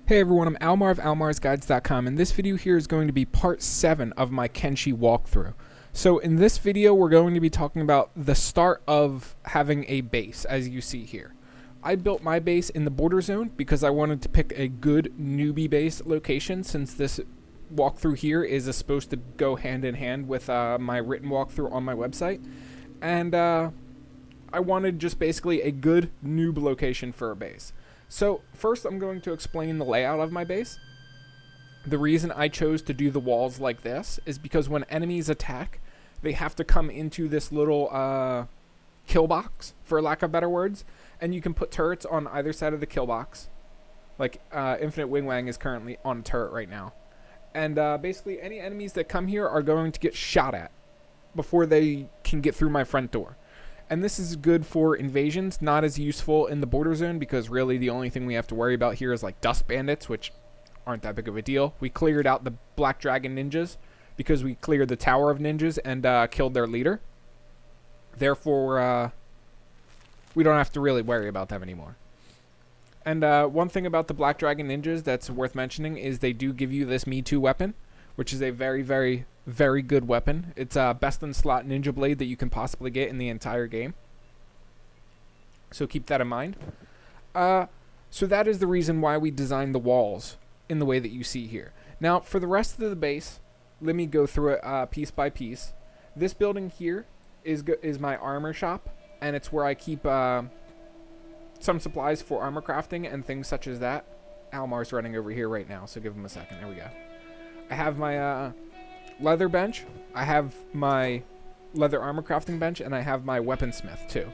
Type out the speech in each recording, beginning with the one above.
Hey everyone, I'm Almar of almarsguides.com, and this video here is going to be part 7 of my Kenshi walkthrough. So in this video, we're going to be talking about the start of having a base, as you see here. I built my base in the border zone because I wanted to pick a good newbie base location, since this walkthrough here is supposed to go hand in hand with my written walkthrough on my website. And I wanted just basically a good noob location for a base. So first I'm going to explain the layout of my base. The reason I chose to do the walls like this is because when enemies attack, they have to come into this little kill box, for lack of better words, and you can put turrets on either side of the kill box. Like Infinite Wing Wang is currently on a turret right now. And basically any enemies that come here are going to get shot at before they can get through my front door. And this is good for invasions, not as useful in the border zone, because really the only thing we have to worry about here is like dust bandits, which aren't that big of a deal. We cleared out the Black Dragon ninjas because we cleared the Tower of Ninjas and killed their leader. Therefore, we don't have to really worry about them anymore. And one thing about the Black Dragon ninjas that's worth mentioning is they do give you this Me Too weapon, which is a very, very, very good weapon. It's best in slot ninja blade that you can possibly get in the entire game. So keep that in mind. So that is the reason why we designed the walls in the way that you see here. Now, for the rest of the base, let me go through it piece by piece. This building here is my armor shop, and it's where I keep some supplies for armor crafting and things such as that. Almar's running over here right now, so give him a second. There we go. I have my leather bench, I have my leather armor crafting bench, and I have my weaponsmith too.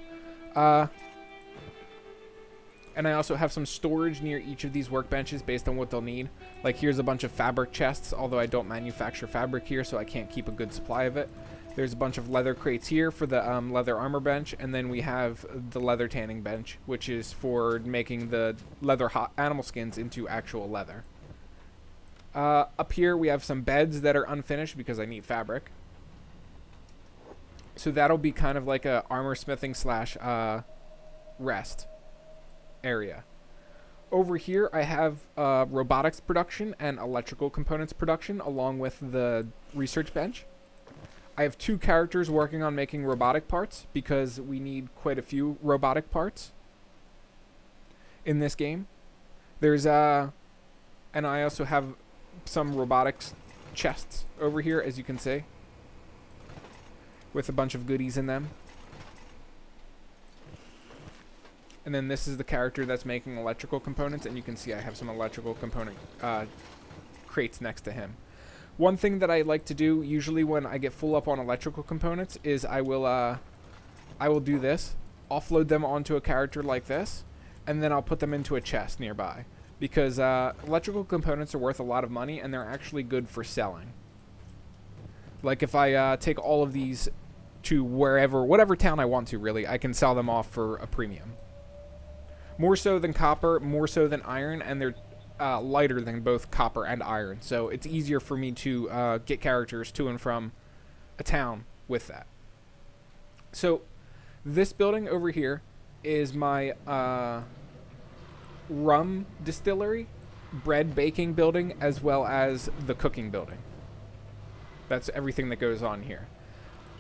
And I also have some storage near each of these workbenches based on what they'll need. Like here's a bunch of fabric chests, although I don't manufacture fabric here, so I can't keep a good supply of it. There's a bunch of leather crates here for the leather armor bench, and then we have the leather tanning bench, which is for making the leather hot animal skins into actual leather. Up here we have some beds that are unfinished because I need fabric. So that'll be kind of like a armor smithing slash rest area. Over here I have robotics production and electrical components production along with the research bench. I have 2 characters working on making robotic parts because we need quite a few robotic parts in this game. There's and I also have some robotics chests over here, as you can see, with a bunch of goodies in them. And then this is the character that's making electrical components, and you can see I have some electrical component crates next to him. One thing that I like to do usually when I get full up on electrical components is I will do this, offload them onto a character like this, and then I'll put them into a chest nearby. Because electrical components are worth a lot of money, and they're actually good for selling. Like if I take all of these to whatever town I want to, really, I can sell them off for a premium. More so than copper, more so than iron, and they're lighter than both copper and iron. So it's easier for me to get characters to and from a town with that. So this building over here is my rum distillery, bread baking building, as well as the cooking building. That's everything that goes on here.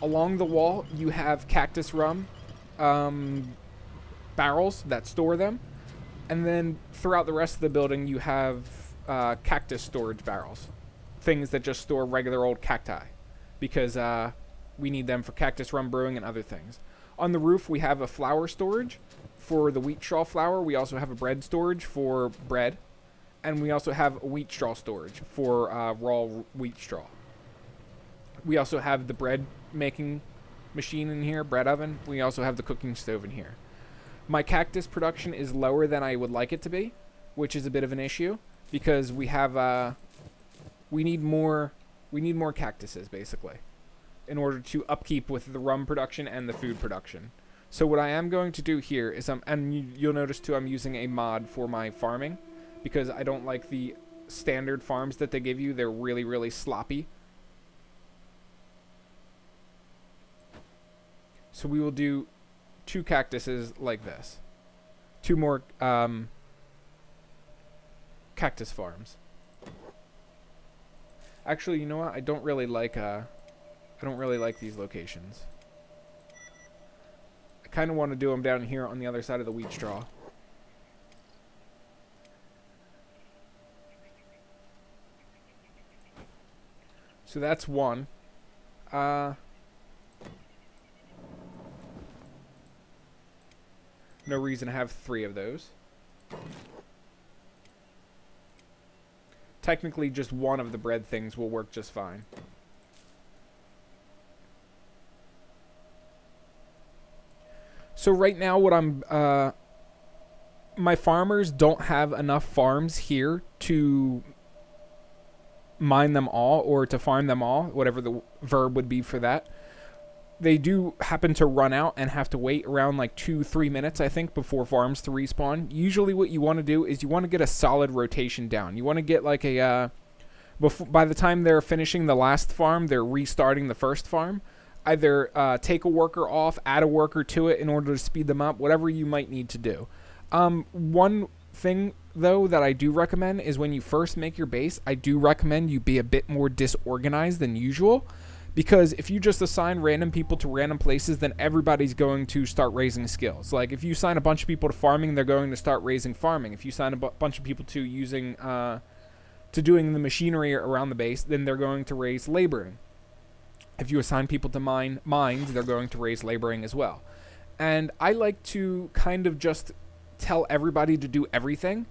Along the wall you have cactus rum barrels that store them, and then throughout the rest of the building you have cactus storage barrels, things that just store regular old cacti, because we need them for cactus rum brewing and other things. On the roof we have a flour storage for the wheat straw flour. We also have a bread storage for bread, and we also have a wheat straw storage for raw wheat straw. We also have the bread making machine in here, bread oven. We also have the cooking stove in here. My cactus production is lower than I would like it to be, which is a bit of an issue because we have we need more cactuses basically in order to upkeep with the rum production and the food production. So what I am going to do here is you'll notice too I'm using a mod for my farming because I don't like the standard farms that they give you. They're really, really sloppy. So we will do 2 cactuses like this. 2 more cactus farms. Actually, you know what? I don't really like these locations. I kind of want to do them down here on the other side of the wheat straw. So that's one. No reason to have 3 of those. Technically, just one of the bread things will work just fine. So right now, what my farmers don't have enough farms here to mine them all or to farm them all, whatever the verb would be for that. They do happen to run out and have to wait around like 2-3 minutes, I think, before farms to respawn. Usually what you want to do is you want to get a solid rotation down. You want to get like a, by the time they're finishing the last farm, they're restarting the first farm. Either take a worker off, add a worker to it in order to speed them up, whatever you might need to do. One thing, though, that I do recommend is when you first make your base, I do recommend you be a bit more disorganized than usual. Because if you just assign random people to random places, then everybody's going to start raising skills. Like, if you assign a bunch of people to farming, they're going to start raising farming. If you assign a bunch of people to using, to doing the machinery around the base, then they're going to raise laboring. If you assign people to mines, they're going to raise laboring as well. And I like to kind of just tell everybody to do everything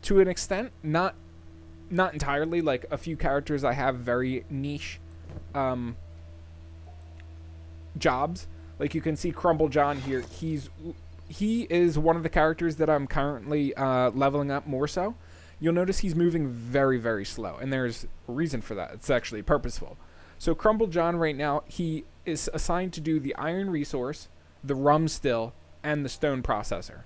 to an extent. Not entirely. Like, a few characters I have very niche jobs. Like, you can see Crumble John here. He is one of the characters that I'm currently leveling up more so. You'll notice he's moving very, very slow, and there's a reason for that. It's actually purposeful. So Crumble John right now, he is assigned to do the iron resource, the rum still, and the stone processor.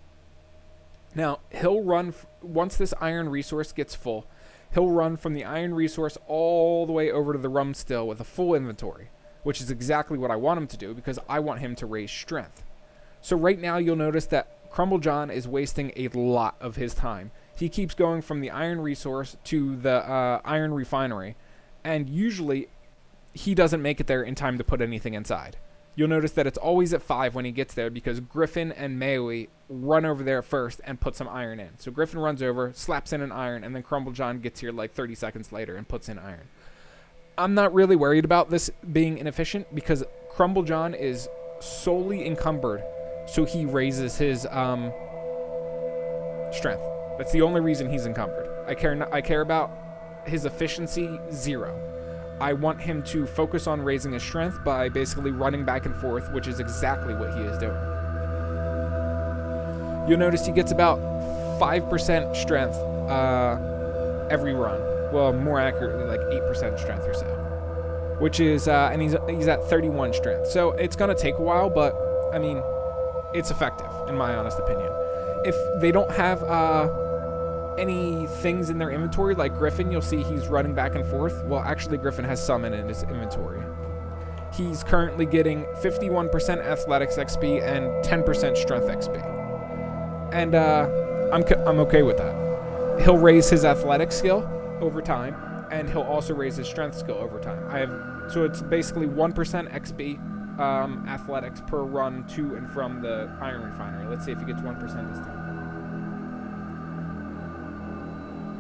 Now, he'll run, once this iron resource gets full, he'll run from the iron resource all the way over to the rum still with a full inventory, which is exactly what I want him to do because I want him to raise strength. So right now you'll notice that Crumble John is wasting a lot of his time. He keeps going from the iron resource to the iron refinery, and usually he doesn't make it there in time to put anything inside. You'll notice that it's always at 5 when he gets there because Griffin and Maui run over there first and put some iron in. So Griffin runs over, slaps in an iron, and then Crumble John gets here like 30 seconds later and puts in iron. I'm not really worried about this being inefficient because Crumble John is solely encumbered, so he raises his strength. That's the only reason he's encumbered. I care about his efficiency 0. I want him to focus on raising his strength by basically running back and forth, which is exactly what he is doing. You'll notice he gets about 5% strength every run. Well, more accurately, like 8% strength or so. Which is, and he's at 31 strength. So it's going to take a while, but, I mean, it's effective, in my honest opinion. If they don't have any things in their inventory, like Griffin, you'll see he's running back and forth. Well, actually, Griffin has some in his inventory. He's currently getting 51% athletics XP and 10% strength XP. And I'm okay with that. He'll raise his athletic skill over time, and he'll also raise his strength skill over time. So it's basically 1% XP athletics per run to and from the iron refinery. Let's see if he gets 1% this time.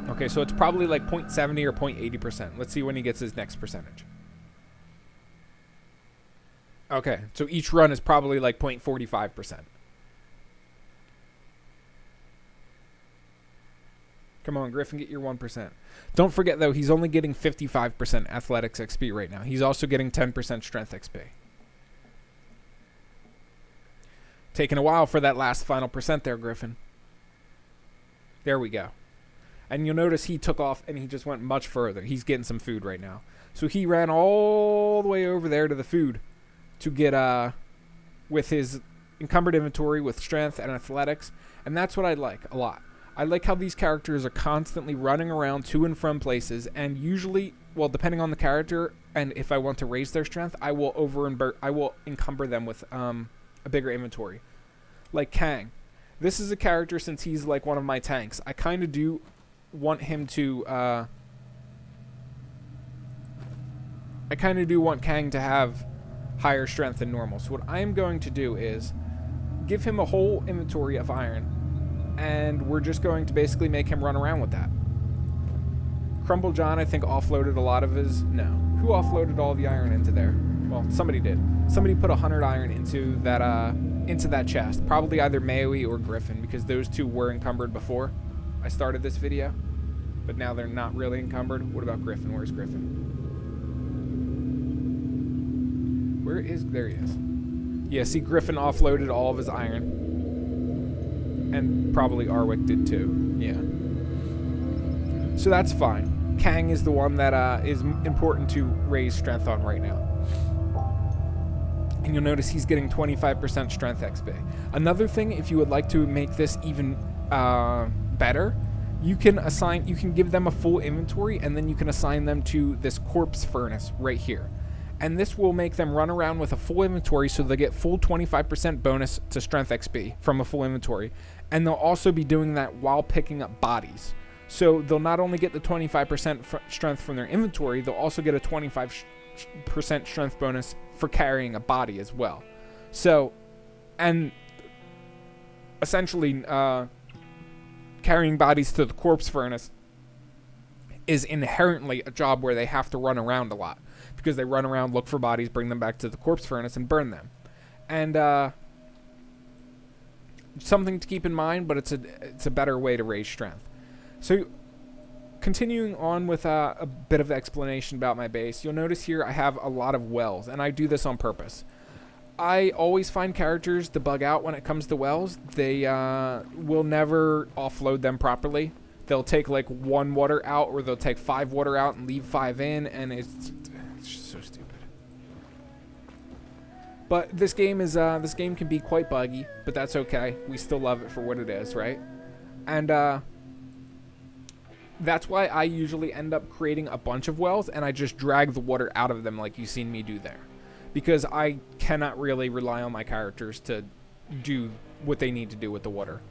Okay, so it's probably like 0.70 or 0.80%. Let's see when he gets his next percentage. Okay, so each run is probably like 0.45%. Come on, Griffin, get your 1%. Don't forget, though, he's only getting 55% athletics XP right now. He's also getting 10% strength XP. Taking a while for that last final percent there, Griffin. There we go. And you'll notice he took off and he just went much further. He's getting some food right now. So he ran all the way over there to the food to get, with his encumbered inventory with strength and athletics. And that's what I like a lot. I like how these characters are constantly running around to and from places. And usually, well, depending on the character and if I want to raise their strength, I will encumber them with a bigger inventory. Like Kang. This is a character, since he's like one of my tanks, I kind of do want him to, I kind of do want Kang to have higher strength than normal. So what I am going to do is give him a whole inventory of iron, and we're just going to basically make him run around with that. Crumble John, I think, offloaded a lot of his... No. Who offloaded all the iron into there? Well, somebody did. Somebody put 100 iron into that chest. Probably either Maui or Griffin, because those two were encumbered before I started this video. But now they're not really encumbered. What about Griffin? Where's Griffin? Where is... There he is. Yeah, see, Griffin offloaded all of his iron. And probably Arwick did too. Yeah. So that's fine. Kang is the one that is important to raise strength on right now. And you'll notice he's getting 25% strength XP. Another thing, if you would like to make this even better, you can give them a full inventory, and then you can assign them to this corpse furnace right here. And this will make them run around with a full inventory, so they get full 25% bonus to strength XP from a full inventory. And they'll also be doing that while picking up bodies. So they'll not only get the 25% strength from their inventory, they'll also get a 25% strength bonus for carrying a body as well. So, and essentially, carrying bodies to the corpse furnace is inherently a job where they have to run around a lot, because they run around, look for bodies, bring them back to the corpse furnace, and burn them. And something to keep in mind, but it's a better way to raise strength. So, continuing on with a bit of explanation about my base, you'll notice here I have a lot of wells, and I do this on purpose. I always find characters to bug out when it comes to wells. They will never offload them properly. They'll take like 1 water out, or they'll take 5 water out and leave 5 in, and it's just so stupid. But this game can be quite buggy, but that's okay. We still love it for what it is, right? And that's why I usually end up creating a bunch of wells, and I just drag the water out of them like you've seen me do there. Because I cannot really rely on my characters to do what they need to do with the water.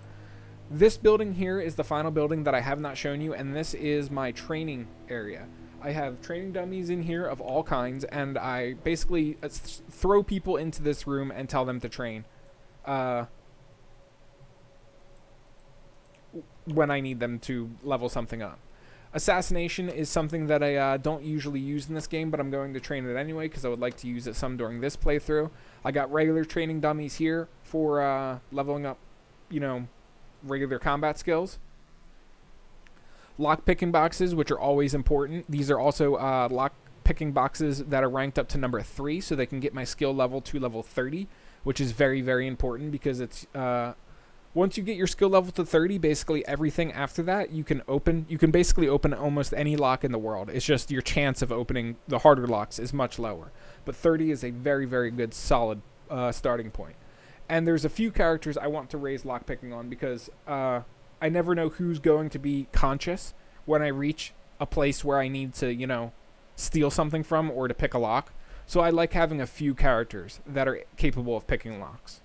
This building here is the final building that I have not shown you, and this is my training area. I have training dummies in here of all kinds, and I basically throw people into this room and tell them to train when I need them to level something up. Assassination is something that I don't usually use in this game, but I'm going to train it anyway because I would like to use it some during this playthrough. I got regular training dummies here for leveling up, regular combat skills. Lock-picking boxes, which are always important. These are also lock-picking boxes that are ranked up to number 3, so they can get my skill level to level 30, which is very, very important because it's... once you get your skill level to 30, basically everything after that you can basically open almost any lock in the world. It's just your chance of opening the harder locks is much lower. But 30 is a very, very good, solid starting point. And there's a few characters I want to raise lockpicking on because I never know who's going to be conscious when I reach a place where I need to, steal something from or to pick a lock. So I like having a few characters that are capable of picking locks.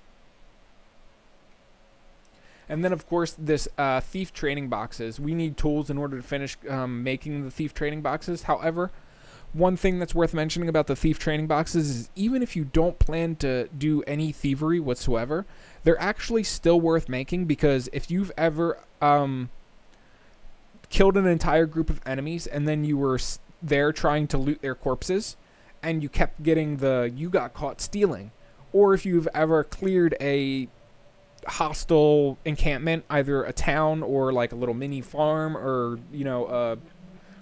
And then, of course, this thief training boxes. We need tools in order to finish making the thief training boxes. However, one thing that's worth mentioning about the thief training boxes is even if you don't plan to do any thievery whatsoever, they're actually still worth making because if you've ever killed an entire group of enemies and then you were there trying to loot their corpses and you kept getting you got caught stealing, or if you've ever cleared a hostile encampment, either a town or like a little mini farm or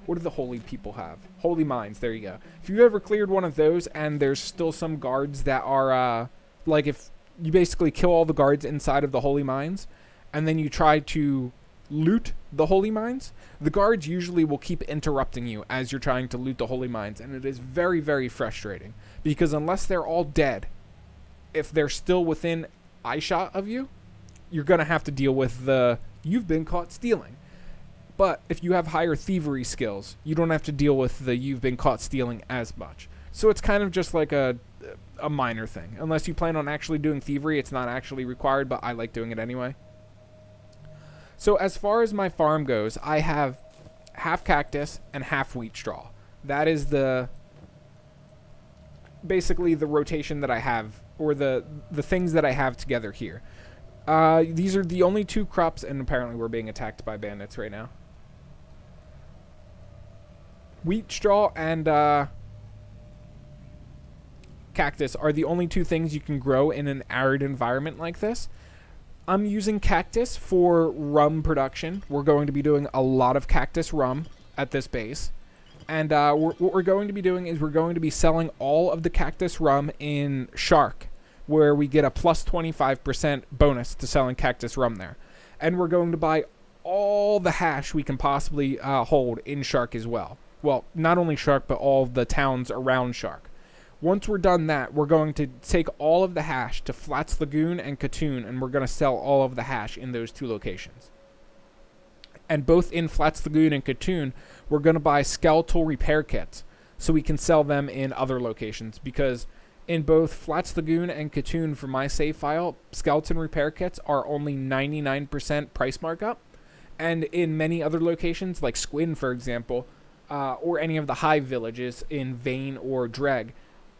what do the holy people have? Holy mines, there you go. If you ever cleared one of those and there's still some guards that are like if you basically kill all the guards inside of the holy mines and then you try to loot the holy mines, the guards usually will keep interrupting you as you're trying to loot the holy mines, and it is very, very frustrating because unless they're all dead, if they're still within eyeshot of you, you're going to have to deal with you've been caught stealing. But if you have higher thievery skills, you don't have to deal with you've been caught stealing as much. So it's kind of just like a minor thing. Unless you plan on actually doing thievery, it's not actually required, but I like doing it anyway. So as far as my farm goes, I have half cactus and half wheat straw. That is basically the rotation that I have, or the things that I have together here. These are the only 2 crops, and apparently we're being attacked by bandits right now. Wheat straw and cactus are the only 2 things you can grow in an arid environment like this. I'm using cactus for rum production. We're going to be doing a lot of cactus rum at this base. And what we're going to be doing is we're going to be selling all of the cactus rum in Shark, where we get a plus 25% bonus to selling cactus rum there. And we're going to buy all the hash we can possibly hold in Shark as well. Well, not only Shark, but all the towns around Shark. Once we're done that, we're going to take all of the hash to Flats Lagoon and Katoon, and we're going to sell all of the hash in those 2 locations. And both in Flats Lagoon and Katoon, we're going to buy skeletal repair kits so we can sell them in other locations, because in both Flats Lagoon and Katoon, for my save file, skeleton repair kits are only 99% price markup. And in many other locations, like Squin, for example, or any of the hive villages in Vane or Dreg,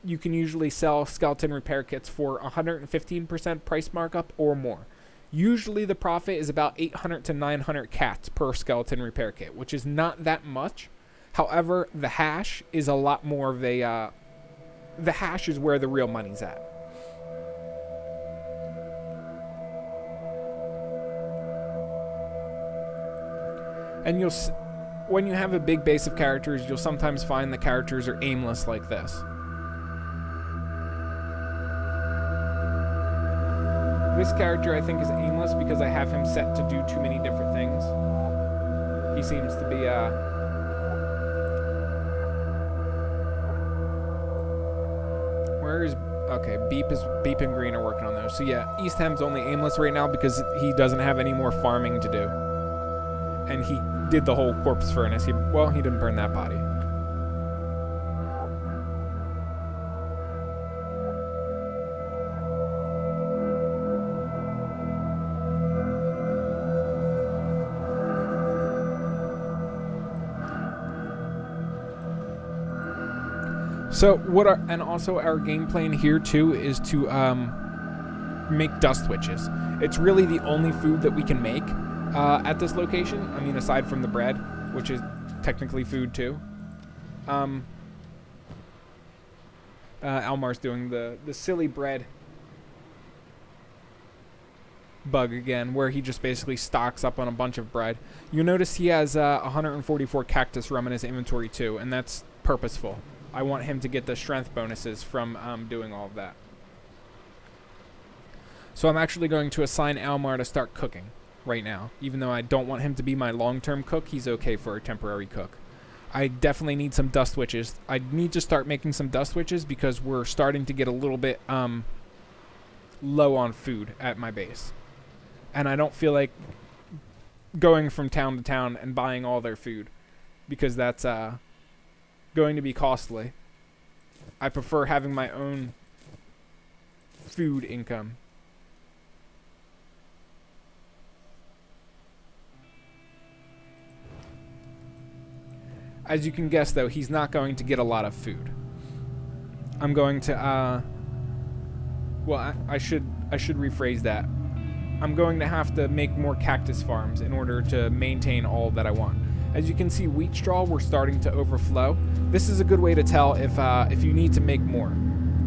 you can usually sell skeleton repair kits for 115% price markup or more. Usually the profit is about 800 to 900 cats per skeleton repair kit, which is not that much. However, the hash is a lot more of a... the hash is where the real money's at. And when you have a big base of characters, you'll sometimes find the characters are aimless like this. This character, I think, is aimless because I have him set to do too many different things. He seems to be, where is... Okay, Beep and Green are working on those. So yeah, East Hem's only aimless right now because he doesn't have any more farming to do. And he did the whole corpse furnace. He didn't burn that body. So also our game plan here too is to make dust witches. It's really the only food that we can make at this location. I mean, aside from the bread, which is technically food too. Almar's doing the silly bread bug again, where he just basically stocks up on a bunch of bread. You'll notice he has 144 cactus rum in his inventory too, and that's purposeful. I want him to get the strength bonuses from doing all of that. So I'm actually going to assign Almar to start cooking right now. Even though I don't want him to be my long-term cook, he's okay for a temporary cook. I definitely need some dust witches. I need to start making some dust witches because we're starting to get a little bit low on food at my base. And I don't feel like going from town to town and buying all their food because that's going to be costly. I prefer having my own food income. As you can guess, though, he's not going to get a lot of food. I'm going to, well, I should rephrase that. I'm going to have to make more cactus farms in order to maintain all that I want. As you can see, wheat straw, we're starting to overflow. This is a good way to tell if you need to make more.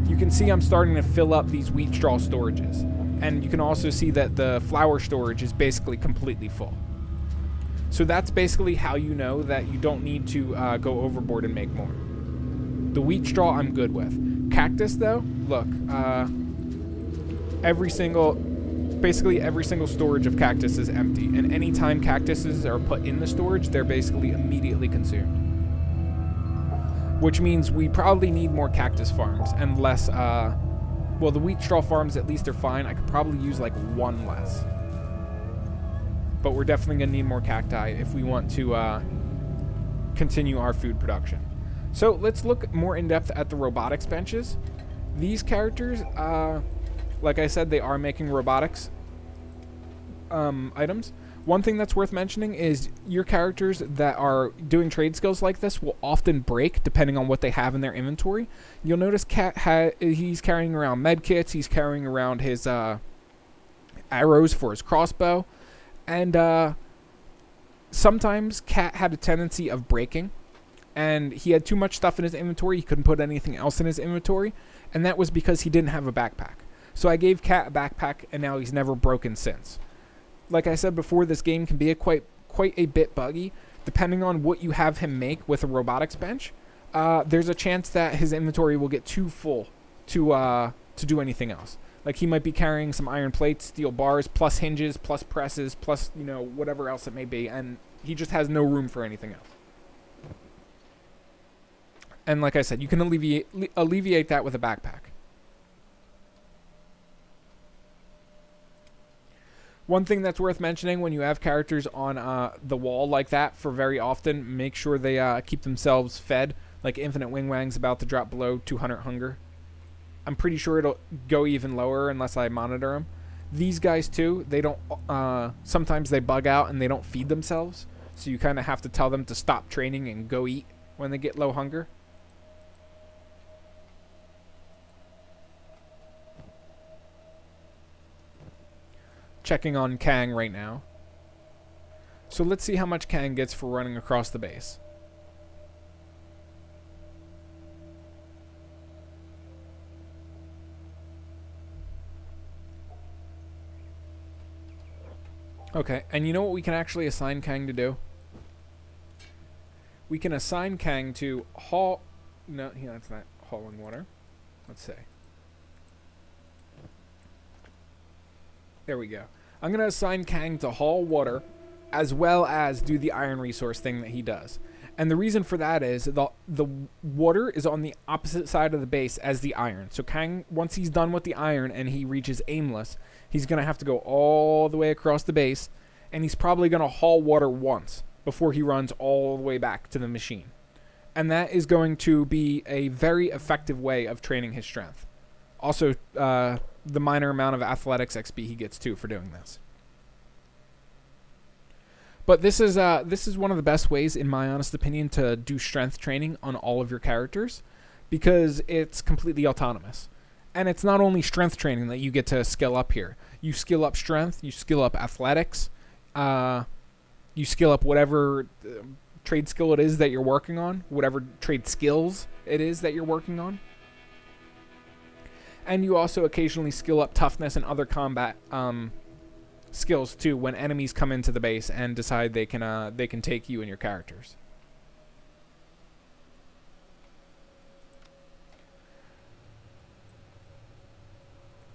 You can see I'm starting to fill up these wheat straw storages. And you can also see that the flour storage is basically completely full. So that's basically how you know that you don't need to go overboard and make more. The wheat straw I'm good with. Cactus, though, look, basically every single storage of cactus is empty, and anytime cactuses are put in the storage, they're basically immediately consumed. Which means we probably need more cactus farms and less, well, the wheat straw farms at least are fine. I could probably use like one less. But we're definitely going to need more cacti if we want to continue our food production. So let's look more in depth at the robotics benches. These characters, like I said, they are making robotics items. One thing that's worth mentioning is your characters that are doing trade skills like this will often break depending on what they have in their inventory. You'll notice he's carrying around med kits, he's carrying around his arrows for his crossbow, and sometimes Cat had a tendency of breaking, and he had too much stuff in his inventory, he couldn't put anything else in his inventory, and that was because he didn't have a backpack. So I gave Cat a backpack, and now he's never broken since. Like I said before, this game can be quite a bit buggy. Depending on what you have him make with a robotics bench, there's a chance that his inventory will get too full to do anything else. Like he might be carrying some iron plates, steel bars, plus hinges, plus presses, plus, you know, whatever else it may be, and he just has no room for anything else. And like I said, you can alleviate that with a backpack. One thing that's worth mentioning when you have characters on the wall like that for very often, make sure they keep themselves fed. Like Infinite Wingwang's about to drop below 200 hunger. I'm pretty sure it'll go even lower unless I monitor them. These guys too, they don't. Sometimes they bug out and they don't feed themselves, so you kind of have to tell them to stop training and go eat when they get low hunger. Checking on Kang right now. So let's see how much Kang gets for running across the base. Okay, and you know what we can actually assign Kang to do? We can assign Kang to haul... No, that's not hauling water. Let's see. There we go. I'm going to assign Kang to haul water as well as do the iron resource thing that he does. And the reason for that is the water is on the opposite side of the base as the iron. So Kang, once he's done with the iron and he reaches aimless, he's going to have to go all the way across the base, and he's probably going to haul water once before he runs all the way back to the machine. And that is going to be a very effective way of training his strength. Also, the minor amount of athletics XP he gets too for doing this. But this is one of the best ways, in my honest opinion, to do strength training on all of your characters, because it's completely autonomous. And it's not only strength training that you get to skill up here. You skill up strength, you skill up athletics, you skill up whatever trade skill it is that you're working on, whatever trade skills it is that you're working on. And you also occasionally skill up toughness and other combat skills too when enemies come into the base and decide they can take you and your characters.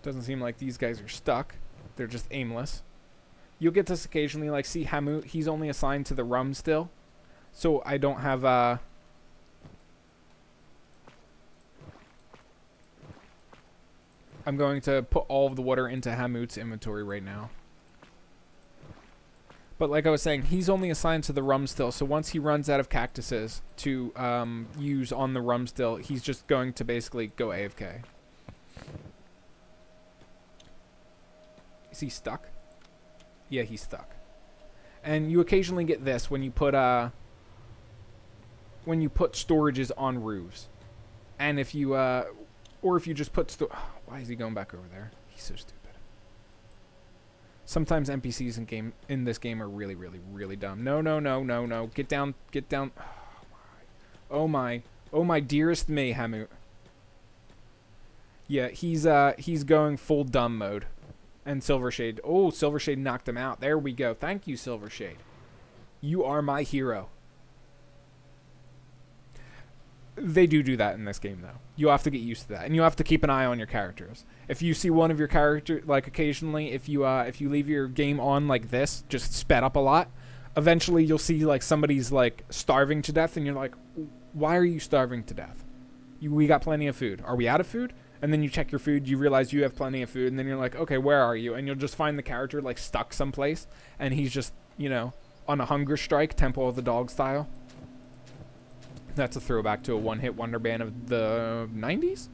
Doesn't seem like these guys are stuck. They're just aimless. You'll get this occasionally, like see Hamut, he's only assigned to the rum still. So I don't have I'm going to put all of the water into Hamut's inventory right now. But like I was saying, he's only assigned to the rum still, so once he runs out of cactuses to use on the rum still, he's just going to basically go AFK. Is he stuck? Yeah, he's stuck. And you occasionally get this when you put storages on roofs. And if you or if you just put why is he going back over there? He's so stupid. Sometimes NPCs in this game are really, really, really dumb. No, no, no, no, no. Get down, get down. Oh my. Oh my dearest me, Hamut. Yeah, he's going full dumb mode. And Silvershade. Oh, Silvershade knocked him out. There we go. Thank you, Silvershade. You are my hero. They do that in this game, though. You have to get used to that, and you have to keep an eye on your characters. If you see one of your characters, like occasionally, if you leave your game on like this, just sped up a lot, eventually you'll see like somebody's like starving to death, and you're like, why are you starving to death? We got plenty of food. Are we out of food? And then you check your food, you realize you have plenty of food, and then you're like, okay, where are you? And you'll just find the character like stuck someplace, and he's just, you know, on a hunger strike, Temple of the Dog style. That's a throwback to a one-hit wonder band of the 90s?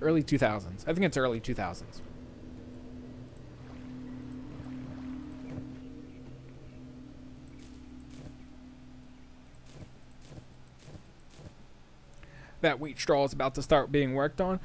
Early 2000s. I think it's early 2000s. that wheat straw is about to start being worked on.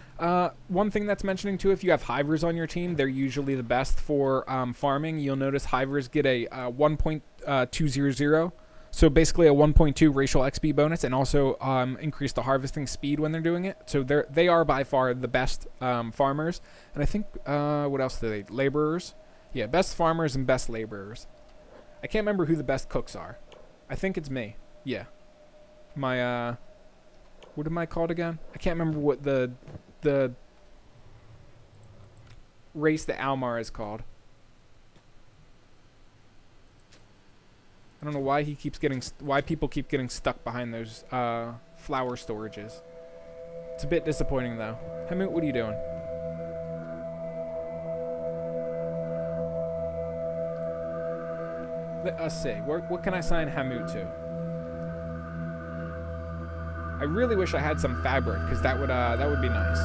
One thing that's mentioning too, if you have hivers on your team, they're usually the best for farming. You'll notice hivers get a 1.200, so basically a 1.2 racial XP bonus, and also increase the harvesting speed when they're doing it. So they are by far the best farmers. And I think what else do they? Laborers, yeah, best farmers and best laborers. I can't remember who the best cooks are. I think it's me. Yeah, my what am I called again? I can't remember what the race that Almar is called. I don't know why why people keep getting stuck behind those flower storages. It's a bit disappointing though. Hamut, what are you doing? Let us see. What can I sign Hamut to? I really wish I had some fabric, because that would be nice.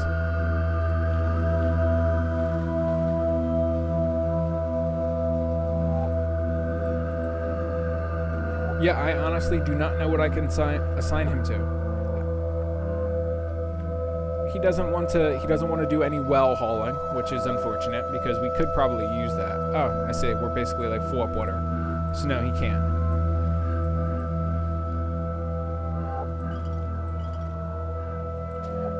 Yeah, I honestly do not know what I can assign him to. He doesn't want to do any well hauling, which is unfortunate because we could probably use that. Oh, I see. We're basically like full up water. So no, he can't.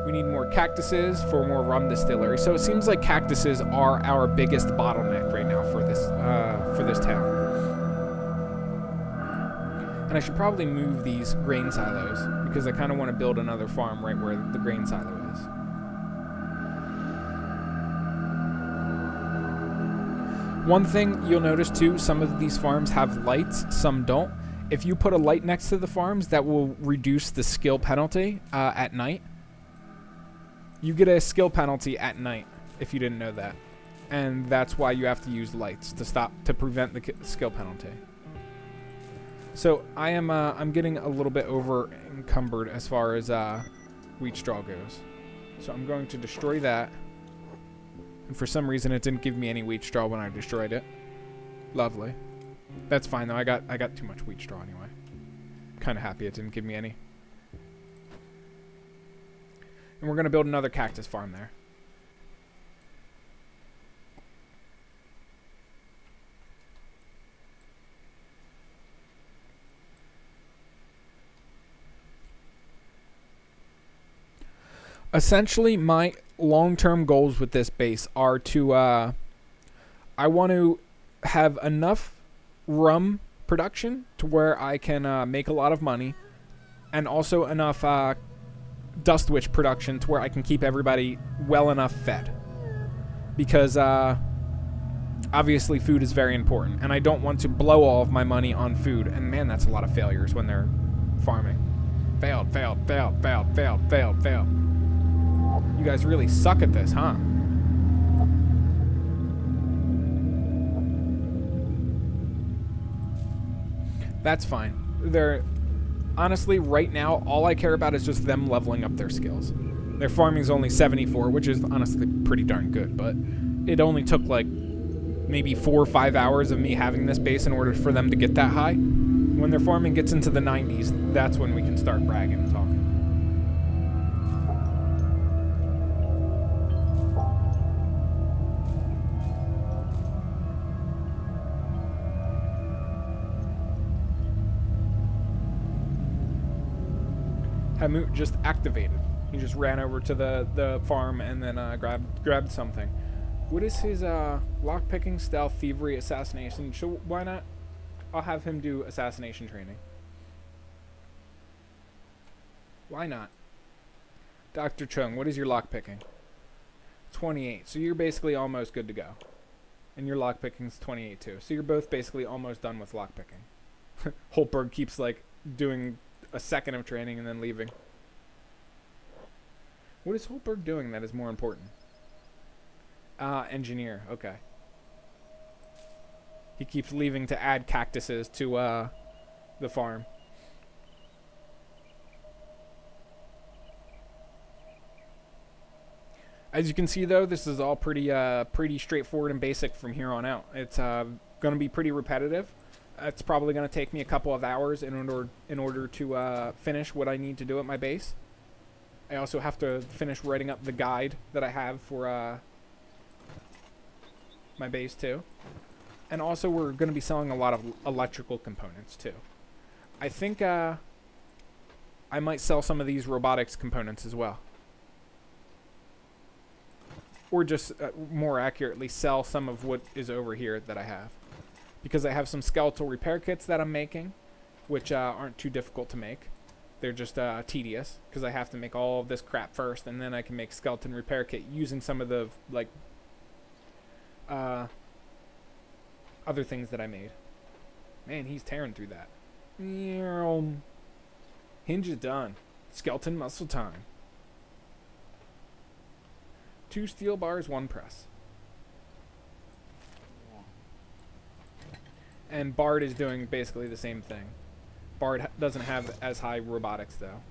We need more cactuses for more rum distillery. So it seems like cactuses are our biggest bottleneck right now for this town. And I should probably move these grain silos because I kind of want to build another farm right where the grain silo is. One thing you'll notice too, some of these farms have lights, some don't. If you put a light next to the farms, that will reduce the skill penalty at night. You get a skill penalty at night if you didn't know that. And that's why you have to use lights to prevent the skill penalty. So I'm getting a little bit over encumbered as far as wheat straw goes. So I'm going to destroy that. And for some reason it didn't give me any wheat straw when I destroyed it. Lovely. That's fine though. I got too much wheat straw anyway. I'm kind of happy it didn't give me any. And we're going to build another cactus farm there. Essentially, my long-term goals with this base are to, I want to have enough rum production to where I can make a lot of money, and also enough dust witch production to where I can keep everybody well enough fed. Because obviously food is very important, and I don't want to blow all of my money on food. And man, that's a lot of failures when they're farming. Failed, failed, failed, failed, failed, failed, failed. You guys really suck at this, huh? That's fine. Honestly, right now, all I care about is just them leveling up their skills. Their farming's only 74, which is honestly pretty darn good, but it only took like maybe 4 or 5 hours of me having this base in order for them to get that high. When their farming gets into the 90s, that's when we can start bragging and talking. Hamut just activated. He just ran over to the farm and then grabbed something. What is his lockpicking, stealth, thievery, assassination? Why not? I'll have him do assassination training. Why not? Dr. Chung, what is your lockpicking? 28. So you're basically almost good to go. And your lockpicking's 28 too. So you're both basically almost done with lockpicking. Holtberg keeps like doing a second of training and then leaving. What is Holtberg doing that is more important? Engineer. Okay. He keeps leaving to add cactuses to the farm. As you can see, though, this is all pretty straightforward and basic from here on out. It's going to be pretty repetitive. It's probably going to take me a couple of hours in order to finish what I need to do at my base. I also have to finish writing up the guide that I have for my base too. And also we're going to be selling a lot of electrical components too. I think I might sell some of these robotics components as well. Or just more accurately sell some of what is over here that I have. Because I have some skeletal repair kits that I'm making, which aren't too difficult to make. They're just tedious because I have to make all of this crap first, and then I can make skeleton repair kit using some of the like other things that I made. Man, he's tearing through that. Hinge is done. Skeleton muscle time. 2 steel bars, 1 press. And Bard is doing basically the same thing. Bard doesn't have as high robotics though.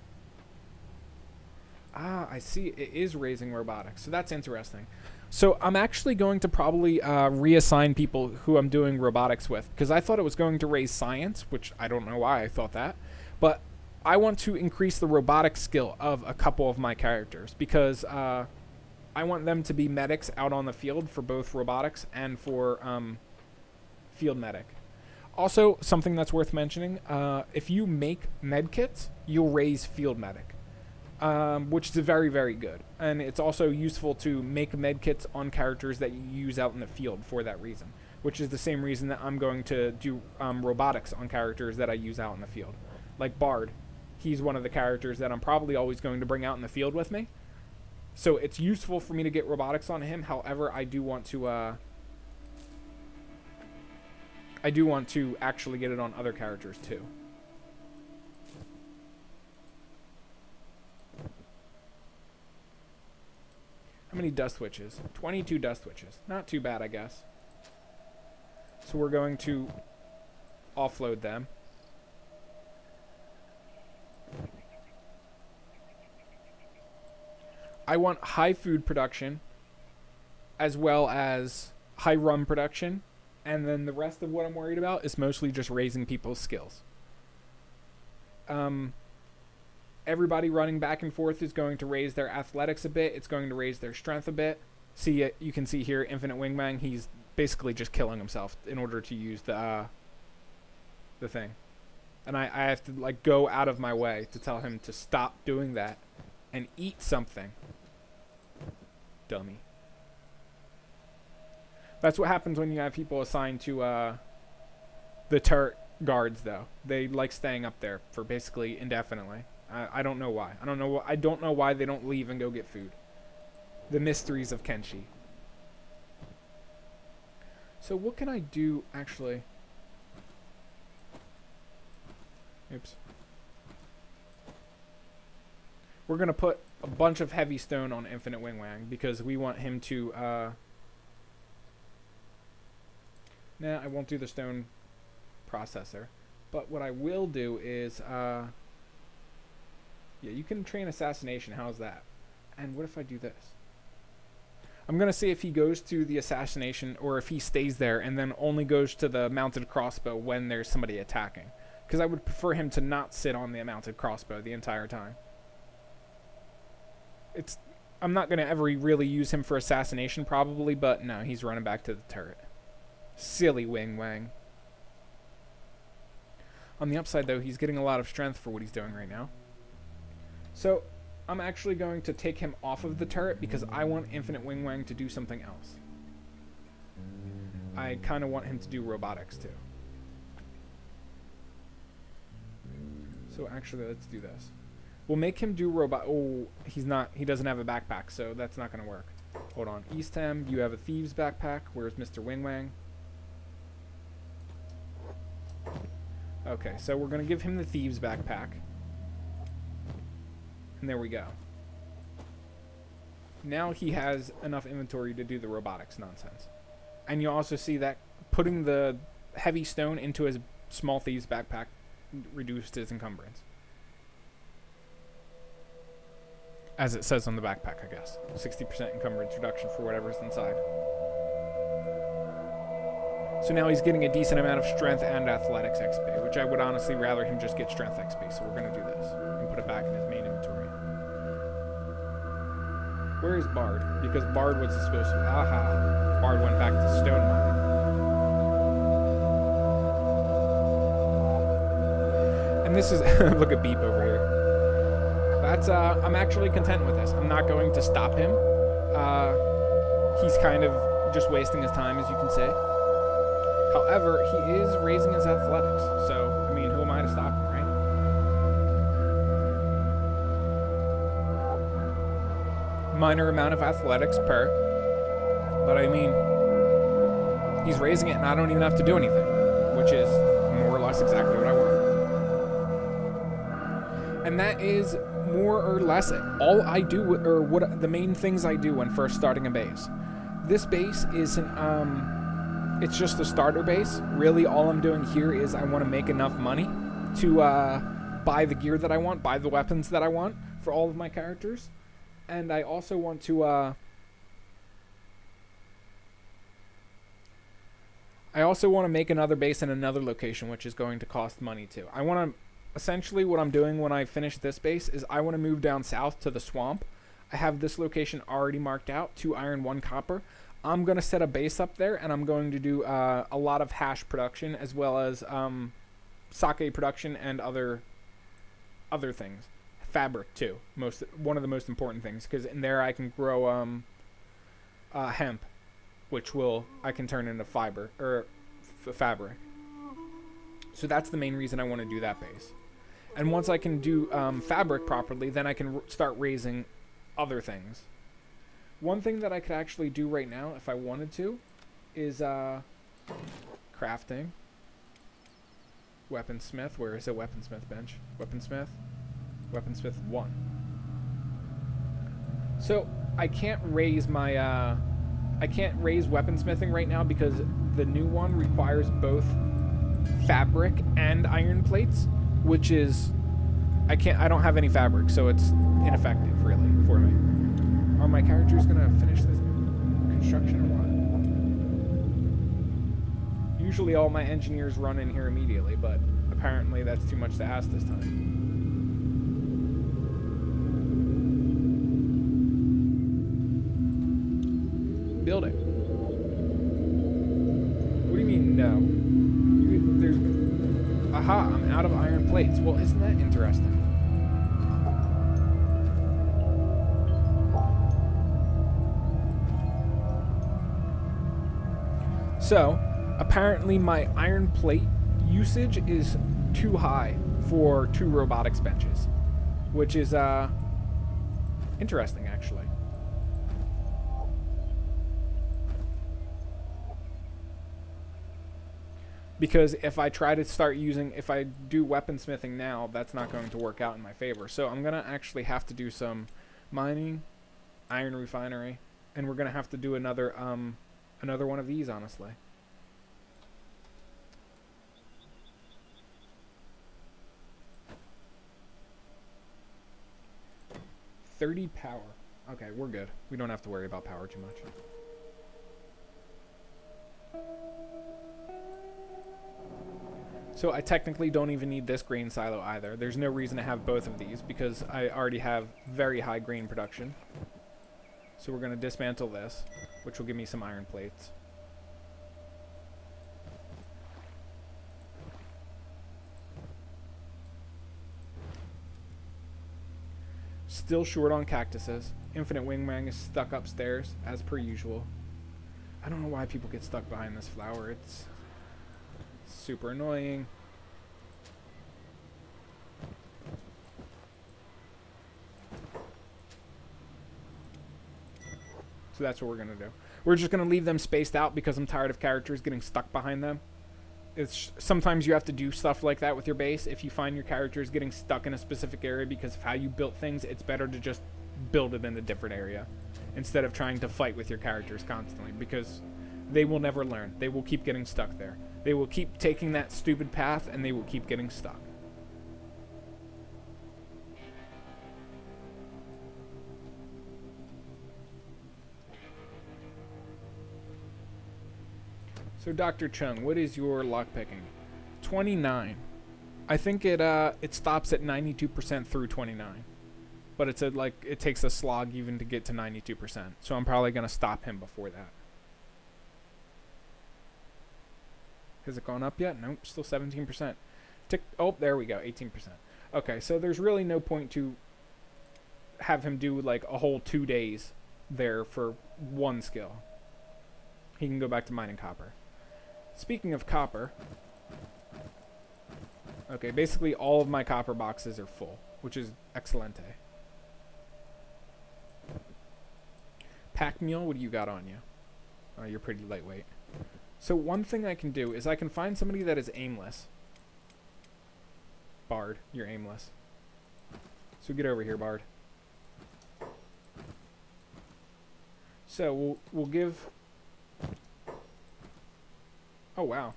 Ah, I see. It is raising robotics. So that's interesting. So I'm actually going to probably reassign people who I'm doing robotics with. Because I thought it was going to raise science, which I don't know why I thought that. But I want to increase the robotics skill of a couple of my characters. Because I want them to be medics out on the field for both robotics and for field medic. Also, something that's worth mentioning, if you make med kits, you'll raise field medic, which is very, very good. And it's also useful to make med kits on characters that you use out in the field for that reason, which is the same reason that I'm going to do robotics on characters that I use out in the field. Like Bard, he's one of the characters that I'm probably always going to bring out in the field with me. So it's useful for me to get robotics on him. However, I do want to actually get it on other characters too. How many dust witches? 22 dust witches. Not too bad, I guess. So we're going to offload them. I want high food production as well as high rum production. And then the rest of what I'm worried about is mostly just raising people's skills. Everybody running back and forth is going to raise their athletics a bit. It's going to raise their strength a bit. See, you can see here, Infinite Wingman, he's basically just killing himself in order to use the thing. And I have to like go out of my way to tell him to stop doing that and eat something. Dummy. That's what happens when you have people assigned to the turret guards, though. They like staying up there for basically indefinitely. I don't know why. I don't know why they don't leave and go get food. The mysteries of Kenshi. So what can I do actually? Oops. We're gonna put a bunch of heavy stone on Infinite Wingwang because we want him to nah, I won't do the stone processor. But what I will do is yeah, you can train assassination. How's that? And what if I do this? I'm going to see if he goes to the assassination or if he stays there and then only goes to the mounted crossbow when there's somebody attacking. Because I would prefer him to not sit on the mounted crossbow the entire time. I'm not going to ever really use him for assassination probably, but no, he's running back to the turret. Silly Wing Wang. On the upside, though, he's getting a lot of strength for what he's doing right now. So, I'm actually going to take him off of the turret because I want Infinite Wing Wang to do something else. I kind of want him to do robotics, too. So, actually, let's do this. We'll make him do robot... Oh, he doesn't have a backpack, so that's not going to work. Hold on. Eastham, you have a thieves backpack. Where's Mr. Wing Wang? Okay, so we're going to give him the thieves backpack. And there we go. Now he has enough inventory to do the robotics nonsense. And you also see that putting the heavy stone into his small thieves backpack reduced his encumbrance. As it says on the backpack, I guess. 60% encumbrance reduction for whatever's inside. So now he's getting a decent amount of strength and athletics XP, which I would honestly rather him just get strength XP. So we're going to do this and put it back in his main inventory. Where is Bard? Because Bard was supposed to... Aha. Bard went back to stone mining. And this is... Look at Beep over here. That's... I'm actually content with this. I'm not going to stop him. He's kind of just wasting his time, as you can say. However, he is raising his athletics. So, I mean, who am I to stop him, right? Minor amount of athletics per. But I mean, he's raising it and I don't even have to do anything. Which is more or less exactly what I want. And that is more or less all I do, or what the main things I do when first starting a base. This base is an, it's just a starter base. Really, all I'm doing here is I want to make enough money to buy the gear that I want, buy the weapons that I want for all of my characters. And I also want to, make another base in another location, which is going to cost money too. I want to, essentially what I'm doing when I finish this base is I want to move down south to the swamp. I have this location already marked out, 2 iron, 1 copper. I'm going to set a base up there, and I'm going to do a lot of hash production, as well as sake production and other things. Fabric too, one of the most important things, because in there I can grow hemp, which I can turn into fiber or fabric. So that's the main reason I want to do that base. And once I can do fabric properly, then I can start raising other things. One thing that I could actually do right now, if I wanted to, is crafting. Weaponsmith. Where is it? Weaponsmith bench. Weaponsmith. Weaponsmith 1. So I can't raise my I can't raise weaponsmithing right now because the new one requires both fabric and iron plates, which is I don't have any fabric, so it's ineffective really for me. Are my characters gonna finish this construction or what? Usually all my engineers run in here immediately, but apparently that's too much to ask this time. Building. What do you mean no? There's... Aha, I'm out of iron plates. Well, isn't that interesting? So, apparently my iron plate usage is too high for 2 robotics benches, which is interesting actually. Because if I try to start using, if I do weaponsmithing now, that's not going to work out in my favor. So I'm going to actually have to do some mining, iron refinery, and we're going to have to do another one of these, honestly. $30 power. Okay, we're good. We don't have to worry about power too much. So I technically don't even need this grain silo either. There's no reason to have both of these because I already have very high grain production. So we're going to dismantle this, which will give me some iron plates. Still short on cactuses. Infinite Wingman is stuck upstairs, as per usual. I don't know why people get stuck behind this flower. It's super annoying. So that's what we're going to do. We're just going to leave them spaced out because I'm tired of characters getting stuck behind them. Sometimes you have to do stuff like that with your base. If you find your characters getting stuck in a specific area because of how you built things, it's better to just build it in a different area instead of trying to fight with your characters constantly, because they will never learn. They will keep getting stuck there. They will keep taking that stupid path and they will keep getting stuck. So Dr. Chung, what is your lockpicking? 29. I think it stops at 92% through 29. but it's it takes a slog even to get to 92%. So I'm probably gonna stop him before that. Has it gone up yet? Nope, still 17%. Oh, there we go, 18%. Okay, so there's really no point to have him do like a whole 2 days there for one skill. He can go back to mining copper. Speaking of copper, okay, basically all of my copper boxes are full, which is excelente. Pack mule, what do you got on you? Oh, you're pretty lightweight. So one thing I can do is I can find somebody that is aimless. Bard, you're aimless. So get over here, Bard. So we'll give... Oh, wow.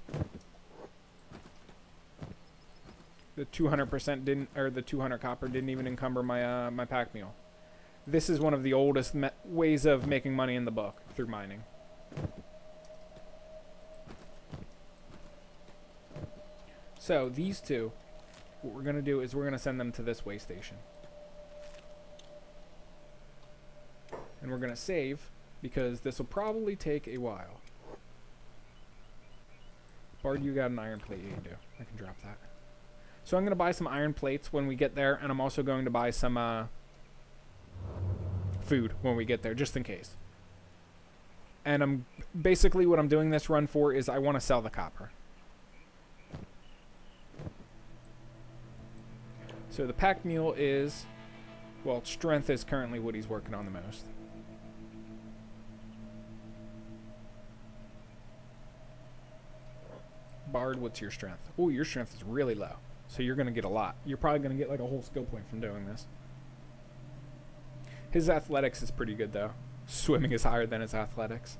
The 200% didn't, or the 200 copper didn't even encumber my my pack mule. This is one of the oldest ways of making money in the book, through mining. So these two, what we're gonna do is we're gonna send them to this way station, and we're gonna save because this will probably take a while. Bard, you got an iron plate? Yeah, you do. I can drop that. So I'm gonna buy some iron plates when we get there, and I'm also going to buy some food when we get there, just in case. And I'm basically what I'm doing this run for is I want to sell the copper. So the pack mule is, well, strength is currently what he's working on the most. Bard, what's your strength? Oh, your strength is really low. So you're going to get a lot. You're probably going to get like a whole skill point from doing this. His athletics is pretty good, though. Swimming is higher than his athletics.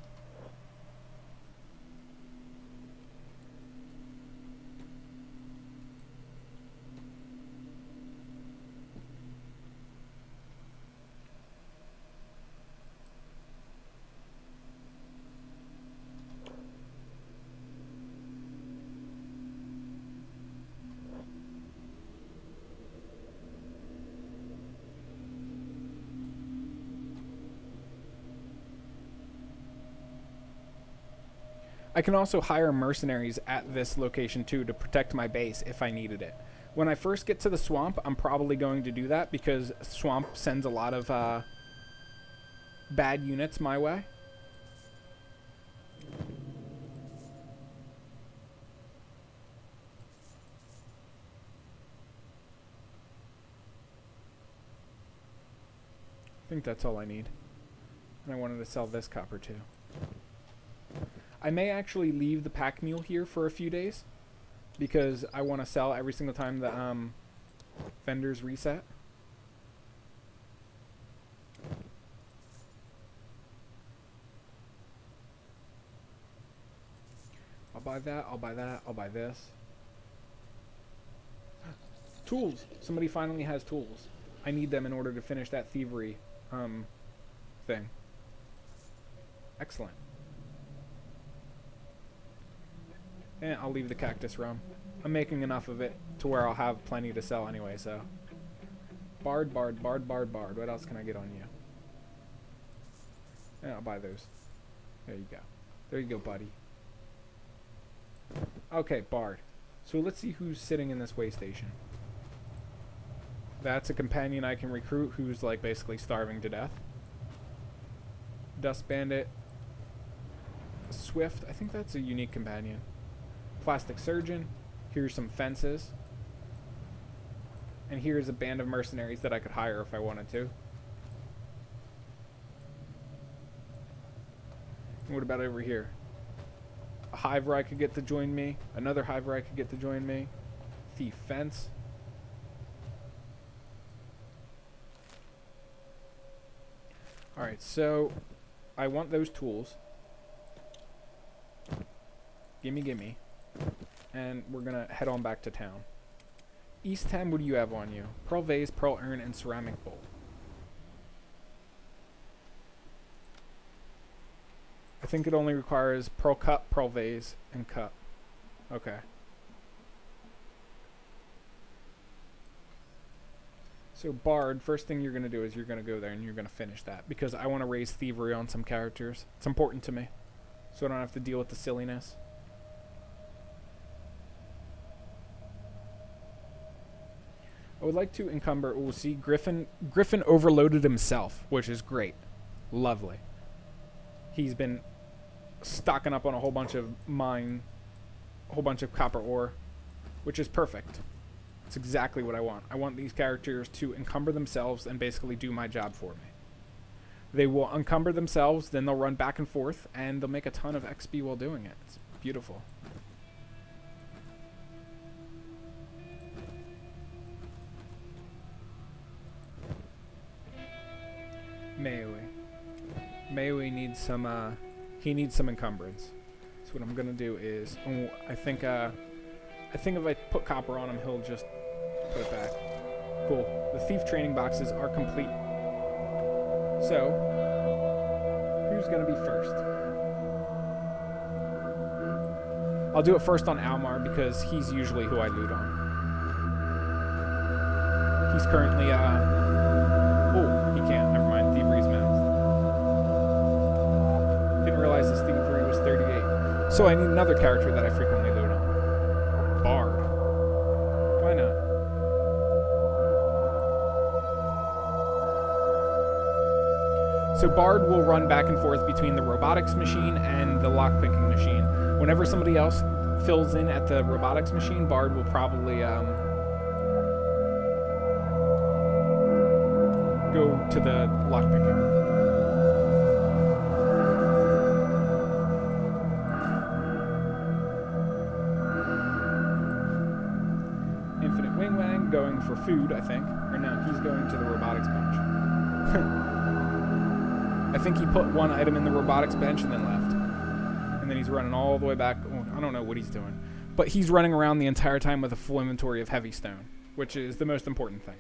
I can also hire mercenaries at this location too to protect my base if I needed it. When I first get to the swamp, I'm probably going to do that because swamp sends a lot of bad units my way. I think that's all I need. And I wanted to sell this copper too. I may actually leave the pack mule here for a few days because I want to sell every single time the vendors reset. I'll buy that, I'll buy that, I'll buy this. Tools! Somebody finally has tools. I need them in order to finish that thievery thing. Excellent. And I'll leave the cactus rum. I'm making enough of it to where I'll have plenty to sell anyway, so. Bard, bard, bard, bard, bard. What else can I get on you? Yeah, I'll buy those. There you go. There you go, buddy. Okay, bard. So let's see who's sitting in this way station. That's a companion I can recruit who's like basically starving to death. Dust bandit. Swift. I think that's a unique companion. Plastic surgeon. Here's some fences. And here's a band of mercenaries that I could hire if I wanted to. And what about over here? A hiver I could get to join me. Another hiver I could get to join me. Thief fence. Alright, so I want those tools. Gimme, gimme. And we're gonna head on back to town. East 10, what do you have on you? Pearl vase, pearl urn, and ceramic bowl. I think it only requires pearl cup, pearl vase, and cup. Okay. So Bard, first thing you're going to do is you're going to go there and you're going to finish that, because I want to raise thievery on some characters. It's important to me, so I don't have to deal with the silliness. I would like to encumber. Oh, see, Griffin overloaded himself, which is great. Lovely. He's been stocking up on a whole bunch of copper ore, which is perfect. It's exactly what I want. I want these characters to encumber themselves and basically do my job for me. They will encumber themselves, then they'll run back and forth, and they'll make a ton of XP while doing it. It's beautiful. Maui needs some, he needs some encumbrance. So what I'm gonna do is, I think if I put copper on him, he'll just put it back. Cool. The thief training boxes are complete. So, who's gonna be first? I'll do it first on Almar because he's usually who I loot on. He's currently, oh, he can't. Never mind. Thievery's maxed. Didn't realize his thievery was 38. So I need another character that I frequently loot on. Bard. Why not? So Bard will run back and forth between the robotics machine and the lockpicking machine. Whenever somebody else fills in at the robotics machine, Bard will probably go to the lockpicking. Going for food, I think. Or no, he's going to the robotics bench. I think he put one item in the robotics bench and then left. And then he's running all the way back. Oh, I don't know what he's doing. But he's running around the entire time with a full inventory of heavy stone, which is the most important thing.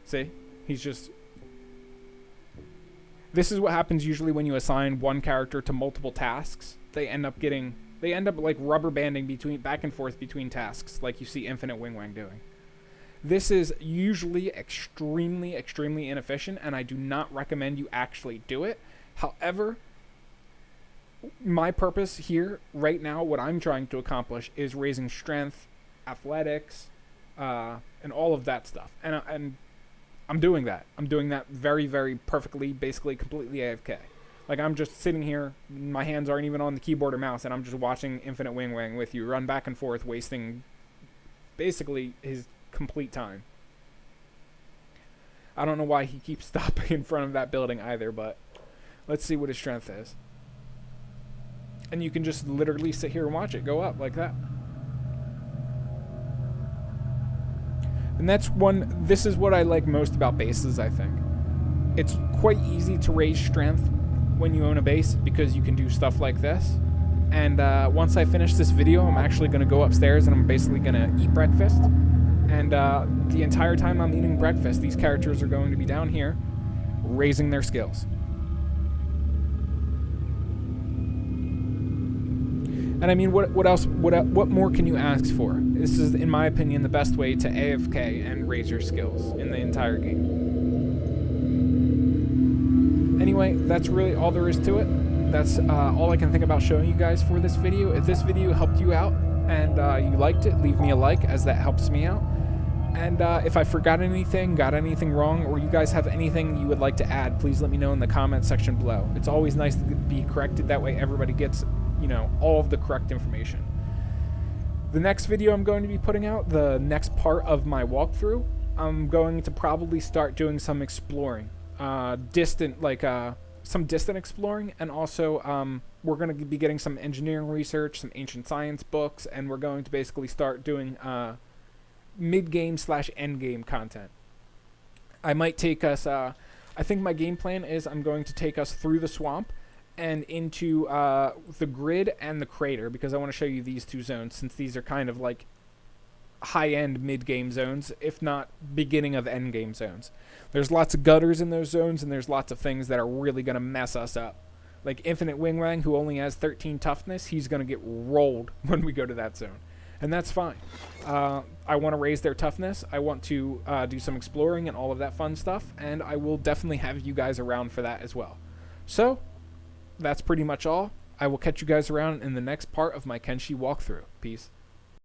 See? He's just... This is what happens usually when you assign one character to multiple tasks. They end up like rubber banding back and forth between tasks, like you see Infinite Wingwang doing. This is usually extremely, extremely inefficient, and I do not recommend you actually do it. However, my purpose here, right now, what I'm trying to accomplish is raising strength, athletics, and all of that stuff. And I'm doing that. I'm doing that very, very perfectly, basically completely AFK. Like, I'm just sitting here, my hands aren't even on the keyboard or mouse, and I'm just watching Infinite Wingwang with you run back and forth, wasting basically his complete time. I don't know why he keeps stopping in front of that building either, but let's see what his strength is. And you can just literally sit here and watch it go up like that. And this is what I like most about bases, I think. It's quite easy to raise strength when you own a base because you can do stuff like this. And once I finish this video, I'm actually going to go upstairs and I'm basically going to eat breakfast. And the entire time I'm eating breakfast, these characters are going to be down here raising their skills. And I mean, what else? What more can you ask for? This is, in my opinion, the best way to AFK and raise your skills in the entire game. Anyway, that's really all there is to it. That's all I can think about showing you guys for this video. If this video helped you out and you liked it, leave me a like, as that helps me out. And if I forgot anything, got anything wrong, or you guys have anything you would like to add, please let me know in the comment section below. It's always nice to be corrected. That way everybody gets, you know, all of the correct information. The next video I'm going to be putting out, the next part of my walkthrough, I'm going to probably start doing some exploring. Some distant exploring, and also we're going to be getting some engineering research, some ancient science books, and we're going to basically start doing mid-game / end-game content. I might take us, I think my game plan is I'm going to take us through the swamp and into the grid and the crater, because I want to show you these two zones, since these are kind of like high-end mid-game zones, if not beginning of end-game zones. There's lots of gutters in those zones, and there's lots of things that are really going to mess us up. Like Infinite Wingwang, who only has 13 toughness, he's going to get rolled when we go to that zone. and that's fine. I want to raise their toughness. I want to do some exploring and all of that fun stuff, and I will definitely have you guys around for that as well. So that's pretty much all. I will catch you guys around in the next part of my Kenshi walkthrough. Peace.